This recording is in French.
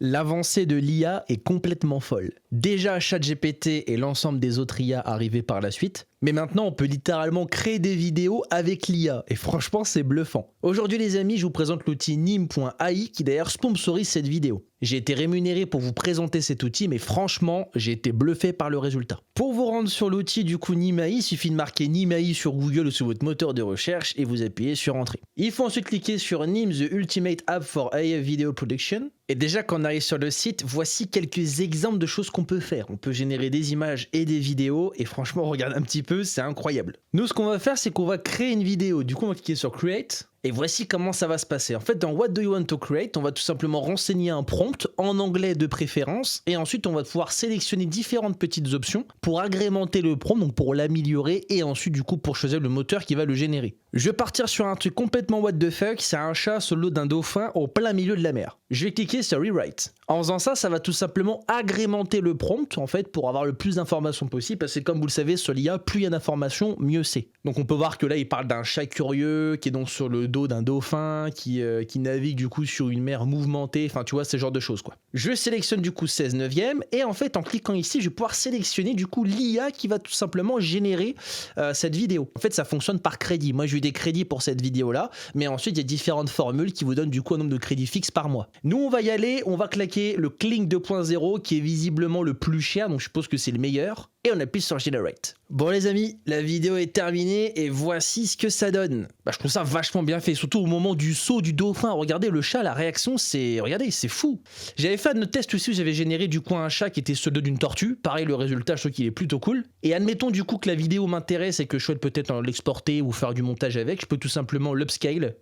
L'avancée de l'IA est complètement folle. Déjà ChatGPT et l'ensemble des autres IA arrivés par la suite, mais maintenant on peut littéralement créer des vidéos avec l'IA, et franchement c'est bluffant. Aujourd'hui les amis, je vous présente l'outil Nim.ai qui d'ailleurs sponsorise cette vidéo. J'ai été rémunéré pour vous présenter cet outil, mais franchement j'ai été bluffé par le résultat. Pour vous rendre sur l'outil du coup Nim.ai, il suffit de marquer Nim.ai sur Google ou sur votre moteur de recherche et vous appuyez sur Entrée. Il faut ensuite cliquer sur Nim the Ultimate App for AI Video Production. Et déjà quand on arrive sur le site, voici quelques exemples de choses qu'on peut faire. On peut générer des images et des vidéos et franchement regarde un petit peu, c'est incroyable. Nous ce qu'on va faire c'est qu'on va créer une vidéo. Du coup on va cliquer sur Create. Et voici comment ça va se passer. En fait, dans What do you want to create, on va tout simplement renseigner un prompt en anglais de préférence et ensuite on va pouvoir sélectionner différentes petites options pour agrémenter le prompt, donc pour l'améliorer et ensuite du coup pour choisir le moteur qui va le générer. Je vais partir sur un truc complètement what the fuck, c'est un chat sur l'eau d'un dauphin au plein milieu de la mer. Je vais cliquer sur Rewrite. En faisant ça, ça va tout simplement agrémenter le prompt en fait pour avoir le plus d'informations possible parce que comme vous le savez sur l'IA, plus il y a d'informations, mieux c'est. Donc on peut voir que là il parle d'un chat curieux qui est donc sur le dos d'un dauphin qui navigue du coup sur une mer mouvementée, enfin tu vois ce genre de choses quoi. Je sélectionne du coup 16 neuvième et en fait en cliquant ici je vais pouvoir sélectionner du coup l'IA qui va tout simplement générer cette vidéo. En fait ça fonctionne par crédit, moi j'ai eu des crédits pour cette vidéo là, mais ensuite il y a différentes formules qui vous donnent du coup un nombre de crédits fixes par mois. Nous on va y aller, on va claquer le Kling 2.0 qui est visiblement le plus cher, donc je suppose que c'est le meilleur. Et on appuie sur Generate. Bon les amis, la vidéo est terminée et voici ce que ça donne. Je trouve ça vachement bien fait, surtout au moment du saut du dauphin. Regardez le chat, la réaction c'est... Regardez, c'est fou. J'avais fait un autre test aussi où j'avais généré du coup un chat qui était sur le dos d'une tortue. Pareil, le résultat, je trouve qu'il est plutôt cool. Et admettons du coup que la vidéo m'intéresse et que je souhaite peut-être l'exporter ou faire du montage avec, je peux tout simplement l'upscale